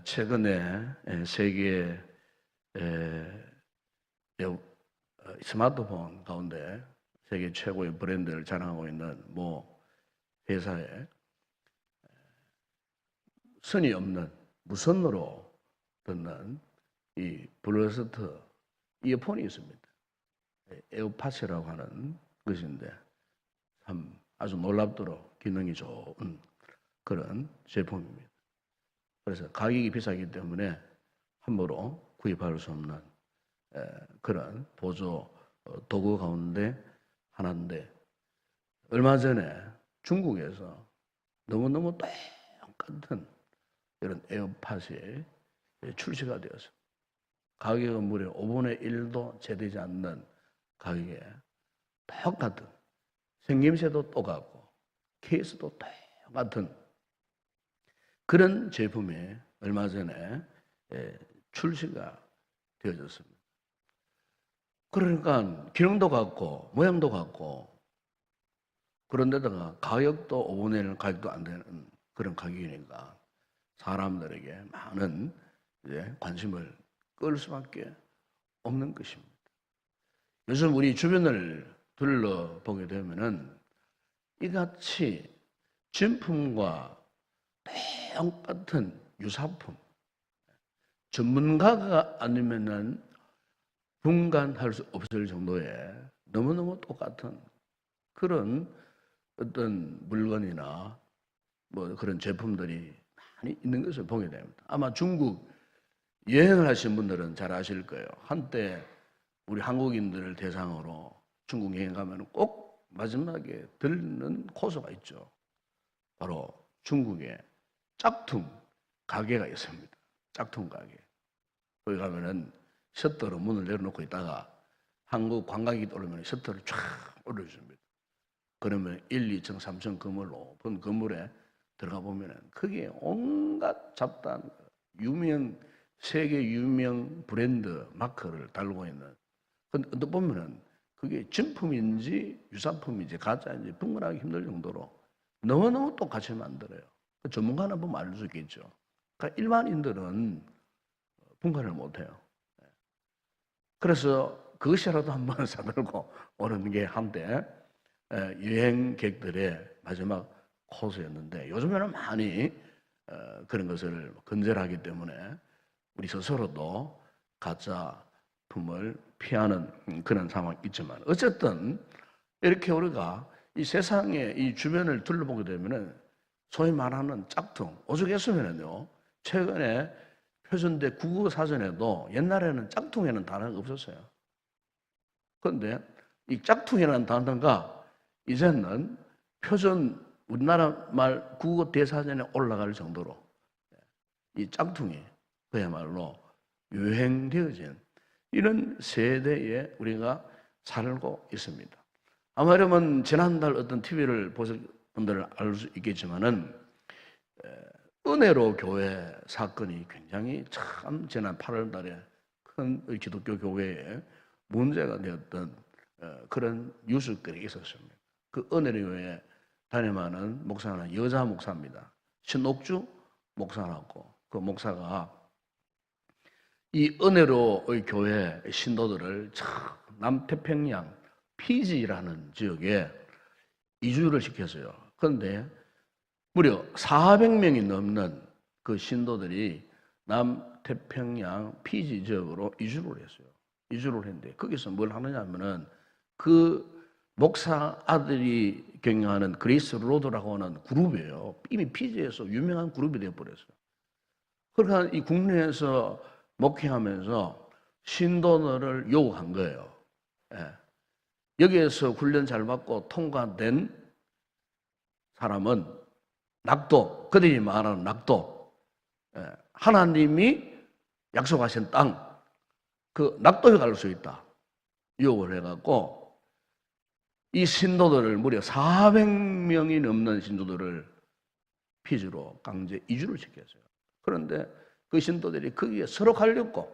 최근에 세계 스마트폰 가운데 세계 최고의 브랜드를 자랑하고 있는 모 회사에 선이 없는 무선으로 듣는 이 블루투스 이어폰이 있습니다. 에어팟이라고 하는 것인데 참 아주 놀랍도록 기능이 좋은 그런 제품입니다. 그래서 가격이 비싸기 때문에 함부로 구입할 수 없는 그런 보조 도구 가운데 하나인데, 얼마 전에 중국에서 너무너무 똑같은 이런 에어팟이 출시가 되어서 가격은 무려 5분의 1도 채되지 않는 가격에 똑같은, 생김새도 똑같고 케이스도 똑같은 그런 제품이 얼마 전에 출시가 되어졌습니다. 그러니까 기능도 같고 모양도 같고, 그런데다가 가격도 5분의 1 가격도 안 되는 그런 가격이니까 사람들에게 많은 관심을 끌 수밖에 없는 것입니다. 요즘 우리 주변을 둘러보게 되면은 이같이 진품과 똑같은 유사품, 전문가가 아니면은 분간할 수 없을 정도의 너무너무 똑같은 그런 어떤 물건이나 뭐 그런 제품들이 많이 있는 것을 보게 됩니다. 아마 중국 여행을 하신 분들은 잘 아실 거예요. 한때 우리 한국인들을 대상으로 중국 여행 가면 꼭 마지막에 들르는 코스가 있죠. 바로 중국의 짝퉁 가게가 있습니다. 짝퉁 가게. 거기 가면은 셔터로 문을 내려놓고 있다가 한국 관광객이 오면 셔터를 쫙 올려줍니다. 그러면 1, 2층, 3층 건물, 높은 건물에 들어가 보면은 거기에 온갖 잡다한 세계 유명 브랜드 마크를 달고 있는, 근데 언뜻 보면은 그게 진품인지 유사품인지 가짜인지 분간하기 힘들 정도로 너무너무 똑같이 만들어요. 전문가는 보면 알 수 있겠죠. 그러니까 일반인들은 분간을 못해요. 그래서 그것이라도 한번 사들고 오는 게 한때 여행객들의 마지막 코스였는데, 요즘에는 많이 그런 것을 건절하기 때문에 우리 스스로도 가짜 품을 피하는 그런 상황이 있지만, 어쨌든 이렇게 우리가 이 세상의 이 주변을 둘러보게 되면은 소위 말하는 짝퉁, 오죽했으면요 최근에 표준대 국어사전에도 옛날에는 짝퉁이라는 단어가 없었어요. 그런데 이 짝퉁이라는 단어가 이제는 표준 우리나라 말 국어 대사전에 올라갈 정도로 이 짝퉁이 그야말로 유행되어진 이런 세대에 우리가 살고 있습니다. 아마 여러분 지난달 어떤 TV를 보신 분들은 알 수 있겠지만은 은혜로 교회 사건이 굉장히 참 지난 8월 달에 큰 기독교 교회에 문제가 되었던 그런 뉴스들이 있었습니다. 그 은혜로 교회에 담임하는 목사는 여자 목사입니다. 신옥주 목사라고, 그 목사가 이 은혜로의 교회 신도들을 남태평양 피지라는 지역에 이주를 시켰어요. 그런데 무려 400명이 넘는 그 신도들이 남태평양 피지 지역으로 이주를 했어요. 이주를 했는데 거기서 뭘 하느냐면은 그 목사 아들이 경영하는 그레이스 로드라고 하는 그룹이에요. 이미 피지에서 유명한 그룹이 되어버렸어요. 그러니까 이 국내에서 목회하면서 신도들을 요구한 거예요. 여기에서 훈련 잘 받고 통과된 사람은 낙도, 그들이 말하는 낙도, 하나님이 약속하신 땅, 그 낙도에 갈 수 있다 유혹을 해갖고 이 신도들을 무려 400명이 넘는 신도들을 피지로 강제 이주를 시켰어요. 그런데 그 신도들이 거기에 서로 갈렸고,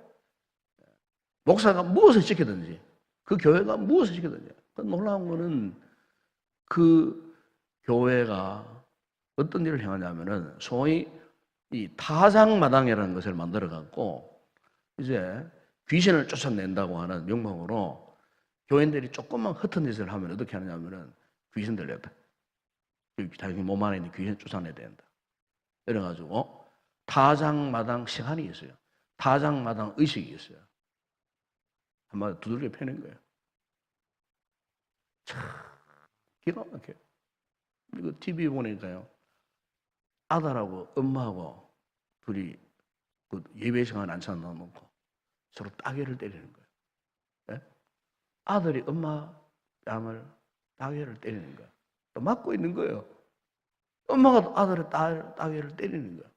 목사가 무엇을 시키든지, 그 교회가 무엇을 시키든지, 놀라운 거는 그 교회가 어떤 일을 행하냐면은 소위 이 타작마당이라는 것을 만들어 갖고 이제 귀신을 쫓아낸다고 하는 명목으로 교인들이 조금만 허튼 짓을 하면 어떻게 하느냐면은 귀신 들렸다. 자기 몸 안에 있는 귀신 쫓아내야 된다. 이래가지고 타작마당 시간이 있어요. 타작마당 의식이 있어요. 한마디로 두들겨 패는 거예요. 참 기가 막혀요. 이거 TV 보니까요. 아들하고 엄마하고 둘이 그 예배 시간 안차 넣어놓고 서로 따개를 때리는 거예요. 네? 아들이 엄마 뺨을 따개를 때리는 거예요. 또 맞고 있는 거예요. 엄마가 아들의 따개를 때리는 거예요.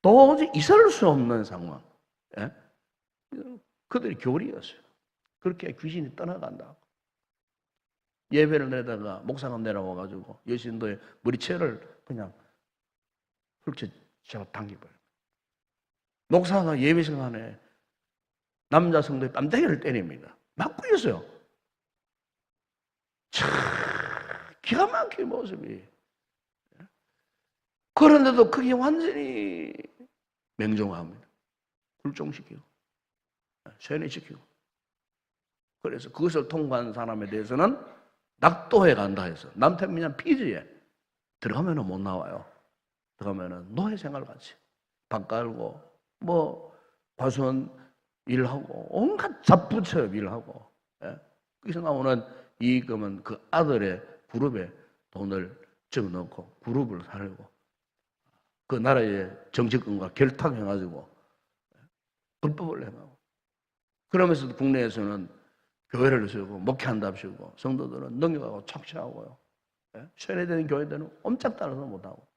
도저히 있을 수 없는 상황. 네? 그들이 교리였어요. 그렇게 귀신이 떠나간다. 예배를 내다가 목사가 내려와가지고 여신도의 머리채를 그냥 훌쩍 잡아 당겨버려요. 목사가 예배 시간에 남자 성도의 뺨때기를 때립니다. 맞고 있어요. 참 기가 막힌 모습이. 그런데도 그게 완전히 맹종합니다. 굴종시키고 세뇌시키고. 그래서 그것을 통과한 사람에 대해서는 낙도해 간다 해서 남태민양 피지에 들어가면 못 나와요. 들어가면 노예 생활 같이 밥 깔고 뭐 과수원 일하고 온갖 잡부처럼 일하고. 예? 거기서 나오는 이익금은 그 아들의 그룹에 돈을 집어넣고 그룹을 살고 그 나라의 정치권과 결탁해가지고 불법을 행하고. 그러면서도 국내에서는 교회를 세우고 목회한답시고 성도들은 능력하고 착취하고요. 예? 세뇌된 교회들은 옴짝달아서 못하고.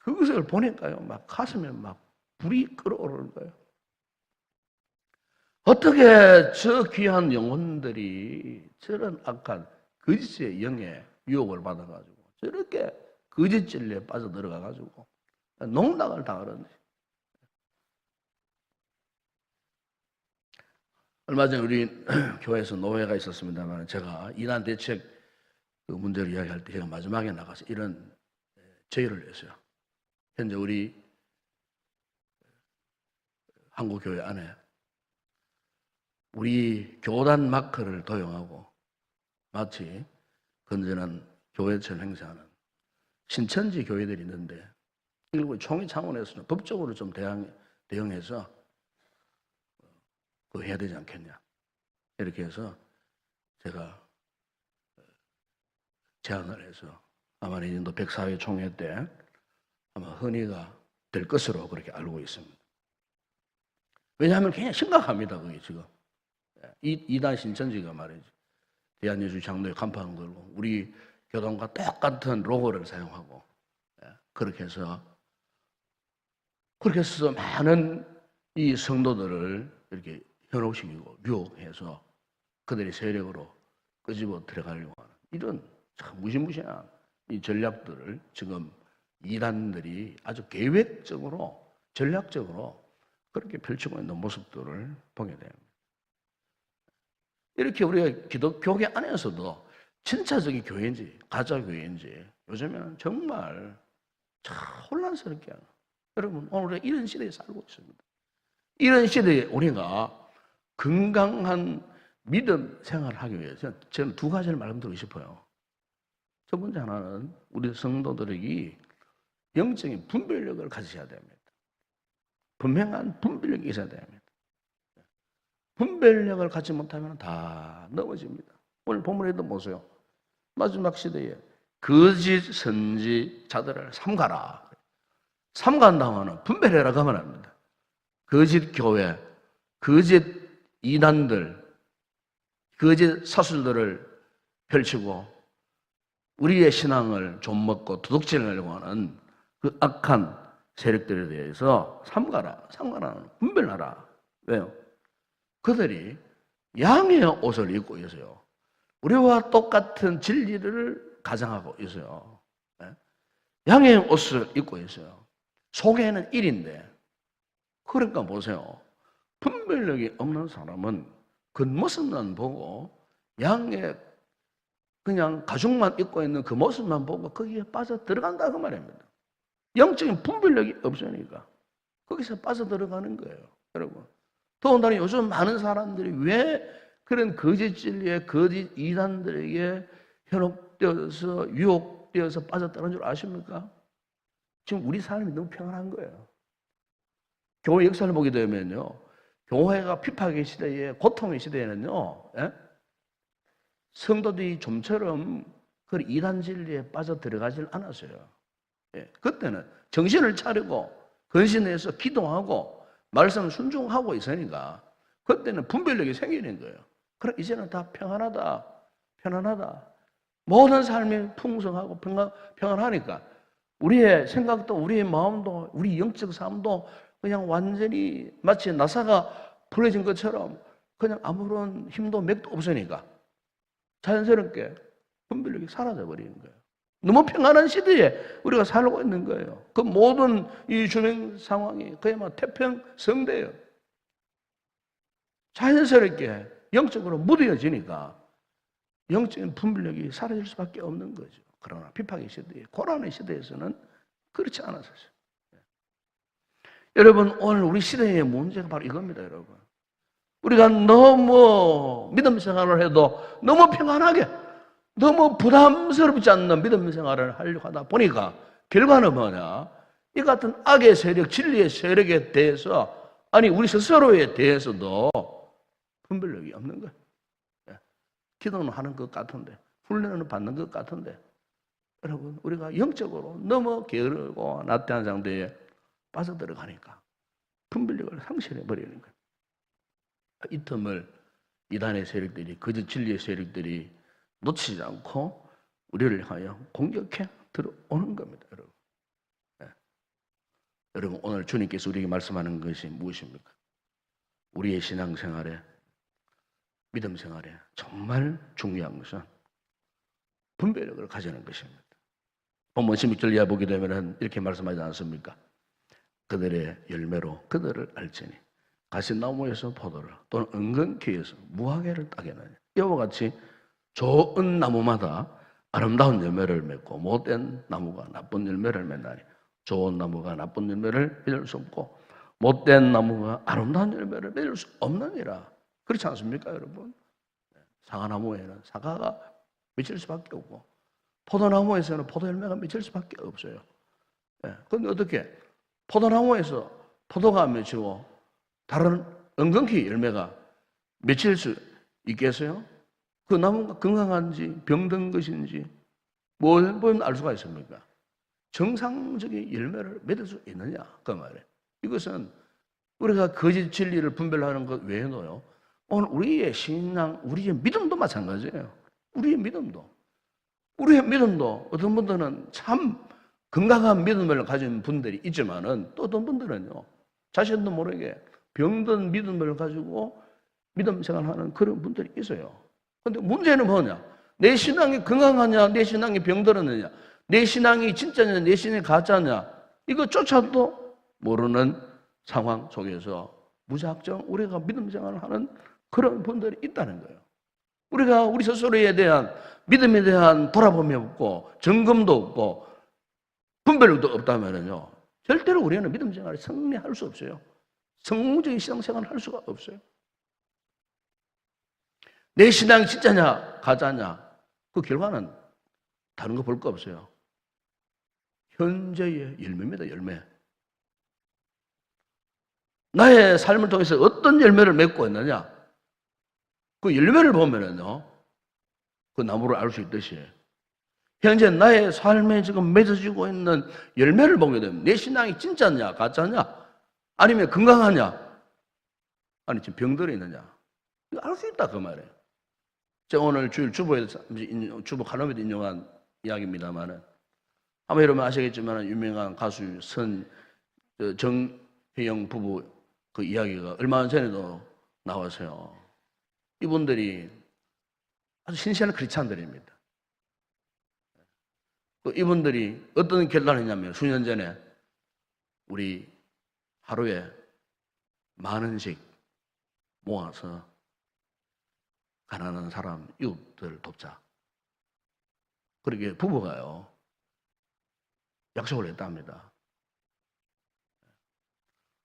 그것을 보니까요, 막 가슴에 막 불이 끓어오르는 거예요. 어떻게 저 귀한 영혼들이 저런 악한 거짓의 영에 유혹을 받아가지고 저렇게 거짓 진리에 빠져들어가가지고 농락을 당하는지. 얼마 전에 우리 교회에서 노회가 있었습니다만 제가 이단 대책 그 문제를 이야기할 때 제가 마지막에 나가서 이런 제의를 했어요. 현재 우리 한국교회 안에 우리 교단 마크를 도용하고 마치 건전한 교회처럼 행세하는 신천지 교회들이 있는데 이걸 총회 차원에서 법적으로 좀 대응해서 그거 해야 되지 않겠냐. 이렇게 해서 제가 제안을 해서 아마 내년도 104회 총회 때 아마 헌의가 될 것으로 그렇게 알고 있습니다. 왜냐하면 굉장히 심각합니다. 그게 지금. 이단 신천지가 말이죠. 대한예수 장로의 간판 걸고 우리 교단과 똑같은 로고를 사용하고 그렇게 해서 많은 이 성도들을 이렇게 현혹시키고 유혹해서 그들의 세력으로 끄집어 들어가려고 하는 이런 참 무시무시한 이 전략들을 지금 이단들이 아주 계획적으로 전략적으로 그렇게 펼치고 있는 모습들을 보게 됩니다. 이렇게 우리가 기독교계 안에서도 진짜적인 교회인지 가짜 교회인지 요즘에는 정말 참 혼란스럽게 하는. 여러분 오늘 이런 시대에 살고 있습니다. 이런 시대에 우리가 건강한 믿음 생활을 하기 위해서 저는 두 가지를 말씀드리고 싶어요. 첫 번째 하나는 우리 성도들이 영적인 분별력을 가지셔야 됩니다. 분명한 분별력이 있어야 됩니다. 분별력을 갖지 못하면 다 넘어집니다. 오늘 본문에도 보세요. 마지막 시대에 거짓 선지자들을 삼가라. 삼간다면 분별해라 가면 합니다. 거짓 교회, 거짓 이단들, 거짓 사술들을 펼치고 우리의 신앙을 좀먹고 도둑질하려고 하는 그 악한 세력들에 대해서 삼가라, 분별하라. 왜요? 그들이 양의 옷을 입고 있어요. 우리와 똑같은 진리를 가장하고 있어요. 양의 옷을 입고 있어요. 속에는 일인데, 그러니까 보세요. 분별력이 없는 사람은 겉모습만 보고 양의 그냥 가죽만 입고 있는 그 모습만 보고 거기에 빠져 들어간다 그 말입니다. 영적인 분별력이 없으니까 거기서 빠져 들어가는 거예요, 여러분. 더군다나 요즘 많은 사람들이 왜 그런 거짓 진리에 거짓 이단들에게 현혹되어서 유혹되어서 빠져들어간 줄 아십니까? 지금 우리 삶이 너무 평안한 거예요. 교회 역사를 보게 되면요, 교회가 핍박의 시대에, 고통의 시대에는요, 예? 성도들이 좀처럼 그 이단 진리에 빠져 들어가질 않았어요. 예. 그때는 정신을 차리고 근신해서 기도하고 말씀 순종하고 있으니까 그때는 분별력이 생기는 거예요. 그럼 이제는 다 평안하다, 편안하다. 모든 삶이 풍성하고 평안하니까 우리의 생각도 우리의 마음도 우리 영적 삶도 그냥 완전히 마치 나사가 풀어진 것처럼 그냥 아무런 힘도 맥도 없으니까 자연스럽게 분별력이 사라져 버리는 거예요. 너무 평안한 시대에 우리가 살고 있는 거예요. 그 모든 이 주변 상황이 그야말로 태평성대예요. 자연스럽게 영적으로 무뎌지니까 영적인 분별력이 사라질 수밖에 없는 거죠. 그러나 핍박의 시대에, 고난의 시대에서는 그렇지 않았어요. 여러분, 오늘 우리 시대의 문제가 바로 이겁니다, 여러분. 우리가 너무 믿음 생활을 해도 너무 평안하게, 너무 부담스럽지 않는 믿음 생활을 하려고 하다 보니까 결과는 뭐냐? 이 같은 악의 세력, 진리의 세력에 대해서, 아니, 우리 스스로에 대해서도 분별력이 없는 거예요. 기도는 하는 것 같은데, 훈련은 받는 것 같은데, 여러분, 우리가 영적으로 너무 게으르고 나태한 상태에 빠져들어가니까 분별력을 상실해버리는 거예요. 이 틈을 이단의 세력들이, 거짓 진리의 세력들이 놓치지 않고 우리를 향하여 공격해 들어오는 겁니다, 여러분. 네. 여러분, 오늘 주님께서 우리에게 말씀하는 것이 무엇입니까? 우리의 신앙생활에, 믿음 생활에 정말 중요한 것은 분별력을 가지는 것입니다. 본문 16절 이하 보게 되면 이렇게 말씀하지 않습니까? 그들의 열매로 그들을 알지니 가시나무에서 포도를 또는 은근키에서 무화과를 따겠느냐. 이와 같이 좋은 나무마다 아름다운 열매를 맺고 못된 나무가 나쁜 열매를 맺나니 좋은 나무가 나쁜 열매를 맺을 수 없고 못된 나무가 아름다운 열매를 맺을 수 없느니라. 그렇지 않습니까, 여러분? 사과나무에는 사과가 맺힐 수밖에 없고 포도나무에서는 포도 열매가 맺힐 수밖에 없어요. 그런데 어떻게 포도나무에서 포도가 안 맺히고 다른 은근히 열매가 맺힐 수 있겠어요? 그 나무가 건강한지 병든 것인지 뭘 보면 알 수가 있습니까? 정상적인 열매를 맺을 수 있느냐 그 말이에요. 이것은 우리가 거짓 진리를 분별하는 것 외에도요, 오늘 우리의 신앙, 우리의 믿음도 마찬가지예요. 우리의 믿음도 어떤 분들은 참 건강한 믿음을 가진 분들이 있지만은 또 어떤 분들은요, 자신도 모르게 병든 믿음을 가지고 믿음 생활하는 그런 분들이 있어요. 근데 문제는 뭐냐? 내 신앙이 건강하냐, 내 신앙이 병들었느냐, 내 신앙이 진짜냐, 내 신앙이 가짜냐, 이거조차도 모르는 상황 속에서 무작정 우리가 믿음 생활을 하는 그런 분들이 있다는 거예요. 우리가 우리 스스로에 대한 믿음에 대한 돌아봄이 없고 점검도 없고 분별력도 없다면요, 절대로 우리는 믿음 생활을 승리할 수 없어요. 성공적인 신앙생활을 할 수가 없어요. 내 신앙이 진짜냐 가짜냐 그 결과는 다른 거 볼 거 없어요. 현재의 열매입니다. 열매. 나의 삶을 통해서 어떤 열매를 맺고 있느냐, 그 열매를 보면은요, 그 나무를 알 수 있듯이 현재 나의 삶에 지금 맺어지고 있는 열매를 보게 되면 내 신앙이 진짜냐 가짜냐, 아니면 건강하냐, 아니 지금 병들어 있느냐, 이거 알 수 있다 그 말이에요. 제가 오늘 주일 주보에서 주보 칼럼에도 인용한 이야기입니다만은, 아마 여러분 아시겠지만 유명한 가수 정혜영 부부 그 이야기가 얼마 전에도 나와서요, 이분들이 아주 신선한 크리스찬들입니다. 이분들이 어떤 결단을 했냐면, 수년 전에 우리 하루에 10,000원씩 모아서 가난한 사람, 이웃들 돕자. 그렇게 부부가요. 약속을 했답니다.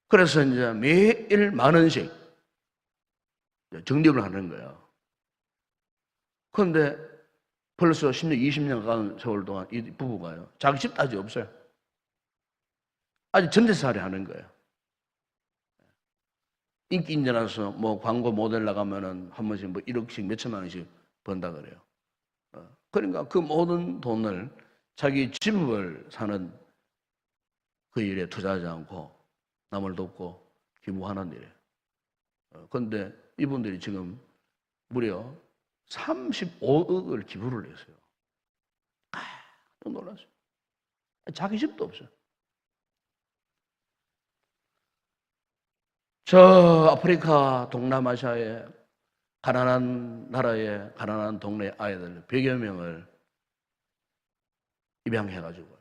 그래서 이제 매일 10,000원씩 적립을 하는 거예요. 그런데 벌써 10년, 20년 가는 세월 동안 이 부부가요. 자기 집 따지 없어요. 아직 전재살이 하는 거예요. 인기 인자라서 뭐 광고 모델 나가면은 한 번씩 뭐 1억씩 몇천만 원씩 번다 그래요. 그러니까 그 모든 돈을 자기 집을 사는 그 일에 투자하지 않고 남을 돕고 기부하는 일이에요. 그런데 이분들이 지금 무려 35억을 기부를 했어요. 놀랐어요. 자기 집도 없어요. 저 아프리카 동남아시아의 가난한 나라의 가난한 동네 아이들 100여 명을 입양해가지고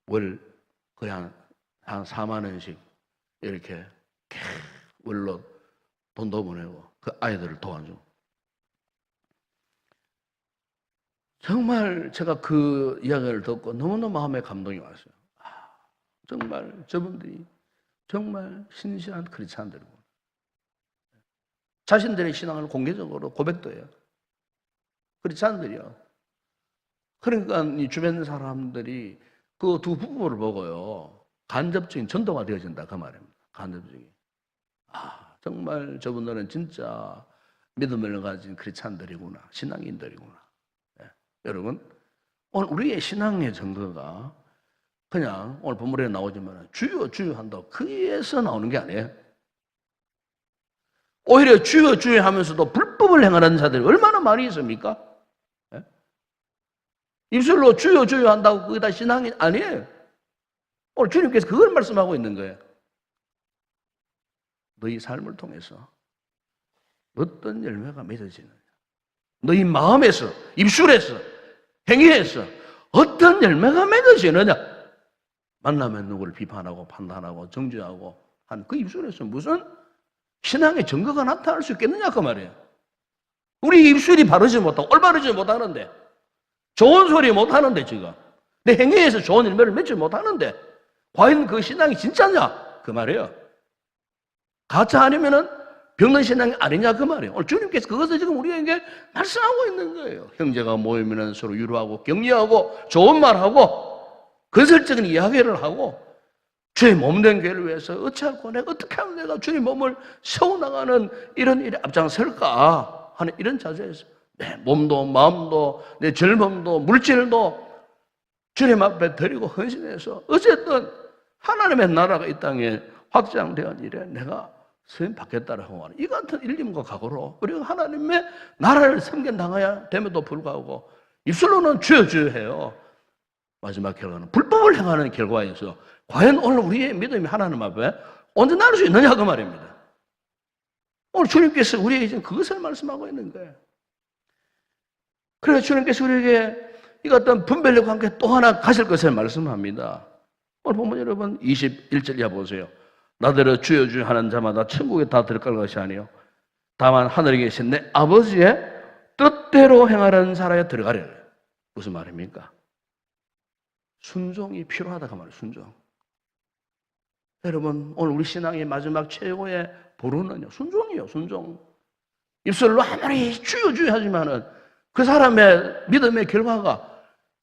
월 거의 한 4만 원씩 이렇게 월로 돈도 보내고 그 아이들을 도와주고. 정말 제가 그 이야기를 듣고 너무너무 마음에 감동이 왔어요. 정말 저분들이 정말 신실한 크리스찬들이고 자신들의 신앙을 공개적으로 고백도 해요. 크리스찬들이요. 그러니까 이 주변 사람들이 그 두 부부를 보고요. 간접적인 전도가 되어진다 그 말입니다. 간접적인. 정말 저분들은 진짜 믿음을 가진 크리스찬들이구나. 신앙인들이구나. 네. 여러분 오늘 우리의 신앙의 증거가 그냥 오늘 본문에 나오지만 주여 주여 한다고 그에서 나오는 게 아니에요. 오히려 주여 주여 하면서도 불법을 행하는 자들이 얼마나 많이 있습니까? 네? 입술로 주여 주여 한다고 그게 다 신앙이 아니에요. 오늘 주님께서 그걸 말씀하고 있는 거예요. 너희 삶을 통해서 어떤 열매가 맺어지느냐. 너희 마음에서, 입술에서, 행위에서 어떤 열매가 맺어지느냐. 만나면 누구를 비판하고 판단하고 정죄하고 한 그 입술에서 무슨 신앙의 증거가 나타날 수 있겠느냐 그 말이에요. 우리 입술이 바르지 못하고 올바르지 못하는데 좋은 소리 못하는데 지금 내 행위에서 좋은 열매를 맺지 못하는데 과연 그 신앙이 진짜냐 그 말이에요. 가짜 아니면은 병든 신앙이 아니냐 그 말이에요. 오늘 주님께서 그것을 지금 우리에게 말씀하고 있는 거예요. 형제가 모이면 서로 위로하고 격려하고 좋은 말하고 건설적인 이야기를 하고 주의 몸된 교회를 위해서 어찌하고 내가 어떻게 하면 내가 주의 몸을 세워나가는 이런 일에 앞장설까 하는 이런 자세에서 내 몸도 마음도 내 젊음도 물질도 주님 앞에 드리고 헌신해서 어쨌든 하나님의 나라가 이 땅에 확장되는 일에 내가 쓰임 받겠다라고 하는 이 같은 일념과 각오로 우리가 하나님의 나라를 섬겨나가야 됨에도 불구하고 입술로는 주여 주여 해요. 마지막 결과는 불법을 행하는 결과에서 과연 오늘 우리의 믿음이 하나님 앞에 온전할 수 있느냐 그 말입니다. 오늘 주님께서 우리에게 지금 그것을 말씀하고 있는 거예요. 그래서 주님께서 우리에게 이 같은 분별력과 함께 또 하나 가실 것을 말씀합니다. 오늘 보면 여러분 21절 이하 보세요. 나더러 주여 주여 하는 자마다 천국에 다 들어갈 것이 아니요 다만 하늘에 계신 내 아버지의 뜻대로 행하는 자라에 들어가리라. 무슨 말입니까? 순종이 필요하다 그 말이에요. 순종. 여러분 오늘 우리 신앙의 마지막 최고의 보루는요 순종이에요. 순종. 입술로 아무리 주여 주여 하지만은 그 사람의 믿음의 결과가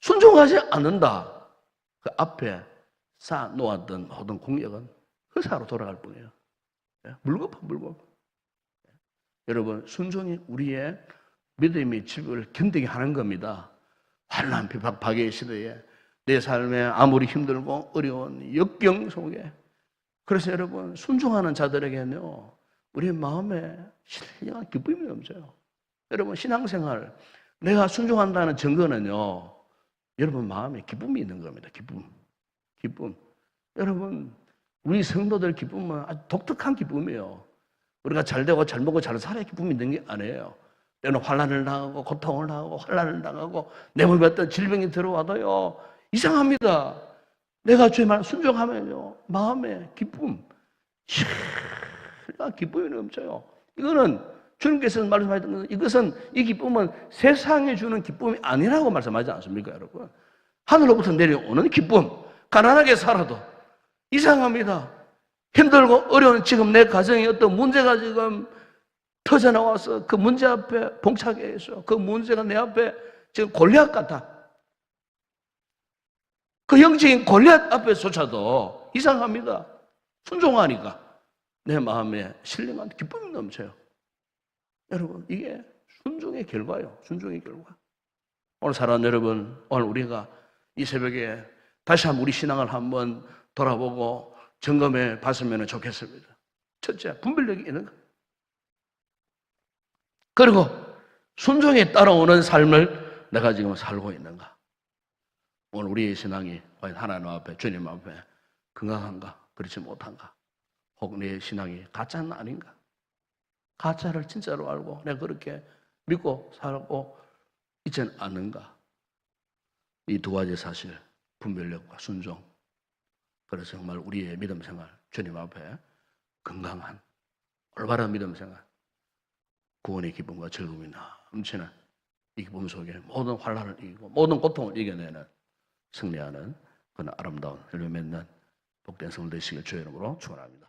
순종하지 않는다. 그 앞에 쌓아 놓았던 모든 공력은 흑사로 돌아갈 뿐이에요. 물거품 물거품. 여러분 순종이 우리의 믿음의 집을 견디게 하는 겁니다. 환난 비박 박해의 시대에 내 삶에 아무리 힘들고 어려운 역경 속에 그래서 여러분 순종하는 자들에게는요 우리의 마음에 신령한 기쁨이 넘쳐요. 여러분 신앙생활 내가 순종한다는 증거는요 여러분 마음에 기쁨이 있는 겁니다. 기쁨. 여러분 우리 성도들 기쁨은 아주 독특한 기쁨이에요. 우리가 잘 되고 잘 먹고 잘 살아야 기쁨이 있는 게 아니에요. 때는 환난을 당하고 고통을 당하고 환난을 당하고 내 몸에 어떤 질병이 들어와도요 이상합니다. 내가 주의 말 순종하면요 마음에 기쁨, 기쁨이 넘쳐요. 이거는 주님께서 말씀하셨던 것은 이것은 이 기쁨은 세상이 주는 기쁨이 아니라고 말씀하지 않습니까, 여러분? 하늘로부터 내려오는 기쁨. 가난하게 살아도 이상합니다. 힘들고 어려운 지금 내 가정에 어떤 문제가 지금 터져나와서 그 문제 앞에 봉착해 있어. 그 문제가 내 앞에 지금 골리앗 같아. 그 영적인 골리앗 앞에조차도 이상합니다. 순종하니까 내 마음에 신령한 기쁨이 넘쳐요. 여러분, 이게 순종의 결과예요. 순종의 결과. 오늘 사랑하는 여러분, 오늘 우리가 이 새벽에 다시 한번 우리 신앙을 한번 돌아보고 점검해 봤으면 좋겠습니다. 첫째, 분별력이 있는 것. 그리고 순종에 따라오는 삶을 내가 지금 살고 있는가. 오늘 우리의 신앙이 과연 하나님 앞에, 주님 앞에 건강한가, 그렇지 못한가. 혹 내 신앙이 가짜는 아닌가. 가짜를 진짜로 알고 내가 그렇게 믿고 살고 있지는 않는가. 이 두 가지 사실, 분별력과 순종. 그래서 정말 우리의 믿음 생활, 주님 앞에 건강한 올바른 믿음 생활, 구원의 기쁨과 즐거움이 넘치는 이 기쁨 속에 모든 환난을 이기고 모든 고통을 이겨내는 승리하는 그런 아름다운 열매 맺는 복된 성도 되시길 주의 이름으로 축원합니다.